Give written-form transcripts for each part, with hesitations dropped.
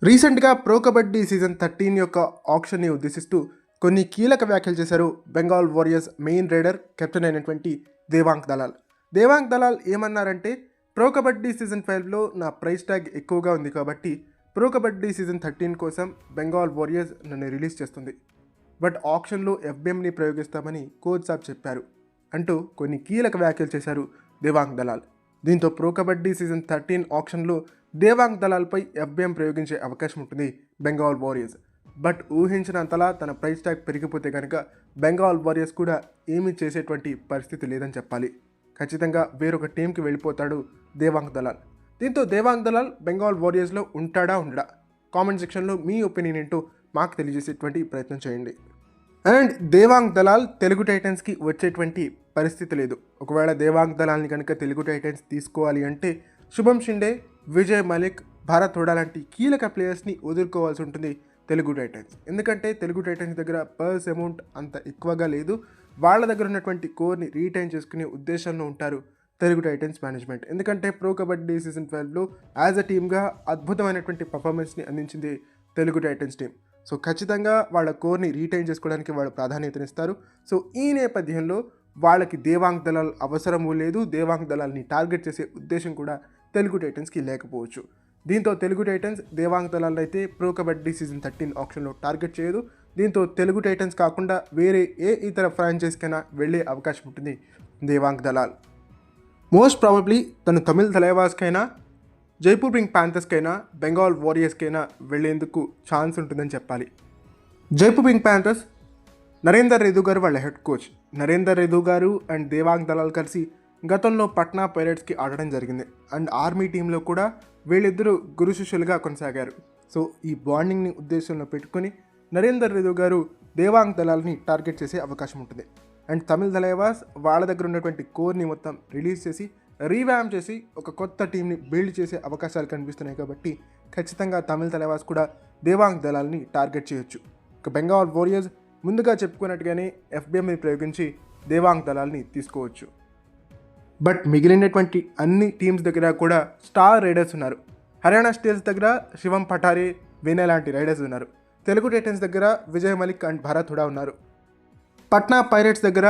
రీసెంట్గా pro kabaddi season 13 యొక్క ఆక్షన్ని ఉద్దేశిస్తూ కొన్ని కీలక వ్యాఖ్యలు చేశారు Bengal Warriors main raider captain అయినటువంటి దేవాంగ్ దలాల్. దేవాంగ్ దలాల్ ఏమన్నారంటే, ప్రో కబడ్డీ సీజన్ 12లో నా ప్రైస్ ట్యాగ్ ఎక్కువగా ఉంది కాబట్టి ప్రో కబడ్డీ సీజన్ 13 కోసం బెంగాల్ వారియర్స్ నన్ను రిలీజ్ చేస్తుంది, బట్ ఆక్షన్లో ఎఫ్బిఎంని ప్రయోగిస్తామని కోచ్ సాబ్ చెప్పారు అంటూ కొన్ని కీలక వ్యాఖ్యలు చేశారు దేవాంగ్ దలాల్. దీంతో ప్రో కబడ్డీ సీజన్ 13 ఆక్షన్లో దేవాంగ్ దలాల్పై ఎఫ్బిఎం ప్రయోగించే అవకాశం ఉంటుంది బెంగాల్ వారియర్స్. బట్ ఊహించినంతలా తన ప్రైస్ ట్యాగ్ పెరిగిపోతే కనుక బెంగాల్ వారియర్స్ కూడా ఏమీ చేసేటువంటి పరిస్థితి లేదని చెప్పాలి. ఖచ్చితంగా వేరొక టీంకి వెళ్ళిపోతాడు దేవాంగ్ దలాల్. దీంతో దేవాంగ్ దలాల్ బెంగాల్ వారియర్స్లో ఉంటాడా ఉండడా? కామెంట్ సెక్షన్లో మీ ఒపీనియన్ ఏంటో మాకు తెలియజేసేటువంటి ప్రయత్నం చేయండి. అండ్ దేవాంగ్ దలాల్ తెలుగు టైటన్స్కి వచ్చేటువంటి పరిస్థితి లేదు. ఒకవేళ దేవాంగ్ దలాల్ని కనుక తెలుగు టైటన్స్ తీసుకోవాలి అంటే శుభం షిండే, విజయ్ మలిక్, భారత్ హుడా లాంటి కీలక ప్లేయర్స్ని వదులుకోవాల్సి ఉంటుంది తెలుగు టైటన్స్. ఎందుకంటే తెలుగు టైటన్స్ దగ్గర పర్స్ అమౌంట్ అంత ఎక్కువగా లేదు. వాళ్ళ దగ్గర ఉన్నటువంటి కోర్ని రీటైన్ చేసుకునే ఉద్దేశంలో ఉంటారు తెలుగు టైటన్స్ మేనేజ్మెంట్. ఎందుకంటే ప్రో కబడ్డీ సీజన్ 12లో యాజ్ అ టీమ్గా అద్భుతమైనటువంటి పర్ఫార్మెన్స్ని అందించింది తెలుగు టైటన్స్ టీం. సో ఖచ్చితంగా వాళ్ళ కోర్ని రీటైన్ చేసుకోవడానికి వాళ్ళు ప్రాధాన్యతనిస్తారు. సో ఈ నేపథ్యంలో వాళ్ళకి దేవాంగ్ దలాల్ అవసరమూ లేదు, దేవాంగ్ దలాల్ని టార్గెట్ చేసే ఉద్దేశం కూడా తెలుగు టైటన్స్కి లేకపోవచ్చు. దీంతో తెలుగు టైటన్స్ దేవాంగ్ దలాల్ అయితే ప్రో కబడ్డీ సీజన్ 13 ఆప్షన్లో టార్గెట్ చేయదు. దీంతో తెలుగు టైటన్స్ కాకుండా వేరే ఏ ఇతర ఫ్రాంచైజ్కైనా వెళ్ళే అవకాశం ఉంటుంది దేవాంగ్ దలాల్. మోస్ట్ ప్రాబబ్లీ తను తమిళ్ తలైవాస్కైనా, జైపూర్ పింక్ ప్యాంథర్స్కైనా, బెంగాల్ వారియర్స్కైనా వెళ్లేందుకు ఛాన్స్ ఉంటుందని చెప్పాలి. జైపూర్ పింక్ ప్యాంథర్స్ నరేందర్ రెడ్డి గారు వాళ్ళ హెడ్ కోచ్. నరేందర్ రెడ్డి గారు అండ్ దేవాంగ్ దలాల్ కలిసి గతంలో పట్నా పైరేట్స్కి ఆడడం జరిగింది. అండ్ ఆర్మీ టీంలో కూడా వీళ్ళిద్దరూ గురు శిష్యులుగా కొనసాగారు. సో ఈ బాండింగ్ని ఉద్దేశంలో పెట్టుకుని నరేందర్ రెడ్డి గారు దేవాంగ్ దలాల్ని టార్గెట్ చేసే అవకాశం ఉంటుంది. అండ్ తమిళ్ తలైవాస్ వాళ్ళ దగ్గర ఉన్నటువంటి కోర్ని మొత్తం రిలీజ్ చేసి రీవ్యామ్ చేసి ఒక కొత్త టీంని బిల్డ్ చేసే అవకాశాలు కనిపిస్తున్నాయి. కాబట్టి ఖచ్చితంగా తమిళ్ తలైవాస్ కూడా దేవాంగ్ దలాల్ని టార్గెట్ చేయొచ్చు. ఇక బెంగాల్ వారియర్స్ ముందుగా చెప్పుకున్నట్టుగానే ఎఫ్బిఎంని ప్రయోగించి దేవాంగ్ దలాల్ని తీసుకోవచ్చు. బట్ మిగిలినటువంటి అన్ని టీమ్స్ దగ్గర కూడా స్టార్ రైడర్స్ ఉన్నారు. హర్యానా స్టీల్స్ దగ్గర శివం పఠారే, వినయ్ లాంటి రైడర్స్ ఉన్నారు. తెలుగు టైటన్స్ దగ్గర విజయ్ మలిక్ అండ్ భారత్ హుడా ఉన్నారు. పట్నా పైరేట్స్ దగ్గర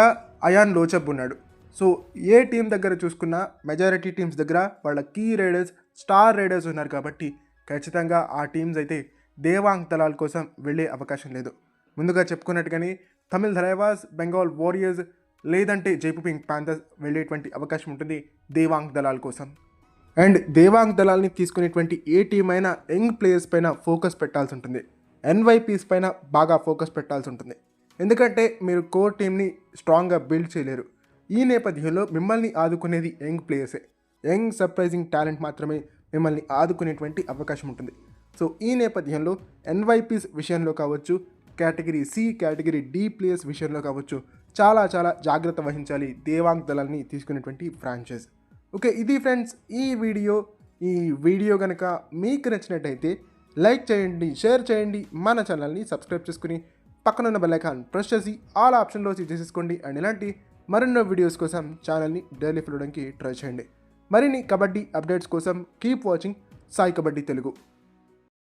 అయాన్ లోచబ్ ఉన్నాడు. సో ఏ టీం దగ్గర చూసుకున్నా మెజారిటీ టీమ్స్ దగ్గర వాళ్ళ కీ రైడర్స్, స్టార్ రైడర్స్ ఉన్నారు. కాబట్టి ఖచ్చితంగా ఆ టీమ్స్ అయితే దేవాంగ్ దలాల్ కోసం వెళ్ళే అవకాశం లేదు. ముందుగా చెప్పుకున్నట్టుగానే తమిళ్ తలైవాస్, బెంగాల్ వారియర్స్ లేదంటే జైపూర్ పింక్ ప్యాంథర్స్ వెళ్ళేటువంటి అవకాశం ఉంటుంది దేవాంగ్ దలాల్ కోసం. అండ్ దేవాంగ్ దలాల్ని తీసుకునేటువంటి ఏ టీం అయినా యంగ్ ప్లేయర్స్ పైన ఫోకస్ పెట్టాల్సి ఉంటుంది. ఎన్వైపీస్ పైన బాగా ఫోకస్ పెట్టాల్సి ఉంటుంది. ఎందుకంటే మీరు కోర్ టీంని స్ట్రాంగ్గా బిల్డ్ చేయలేరు. ఈ నేపథ్యంలో మిమ్మల్ని ఆదుకునేది యంగ్ ప్లేయర్సే. యంగ్ సర్ప్రైజింగ్ టాలెంట్ మాత్రమే మిమ్మల్ని ఆదుకునేటువంటి అవకాశం ఉంటుంది. సో ఈ నేపథ్యంలో ఎన్వైపీస్ విషయంలో కావచ్చు, category C, category D players విషయంలో కావచ్చు చాలా జాగ్రత్త వహించాలి దేవాంగ్ దలాల్ని తీసుకునేటువంటి ఫ్రాంచైజ్. ఓకే, ఇది ఫ్రెండ్స్ ఈ వీడియో కనుక మీకు నచ్చినట్టయితే లైక్ చేయండి, షేర్ చేయండి, మన ఛానల్ని సబ్స్క్రైబ్ చేసుకుని పక్కనున్న బెల్ ఐకాన్ ప్రెస్ చేసి ఆల్ ఆప్షన్లో చేసుకోండి. అండ్ ఇలాంటి మరెన్నో వీడియోస్ కోసం ఛానల్ని డైలీ ఫాలో చేయడానికి ట్రై చేయండి. మరిన్ని కబడ్డీ అప్డేట్స్ కోసం కీప్ వాచింగ్ సాయి కబడ్డీ తెలుగు.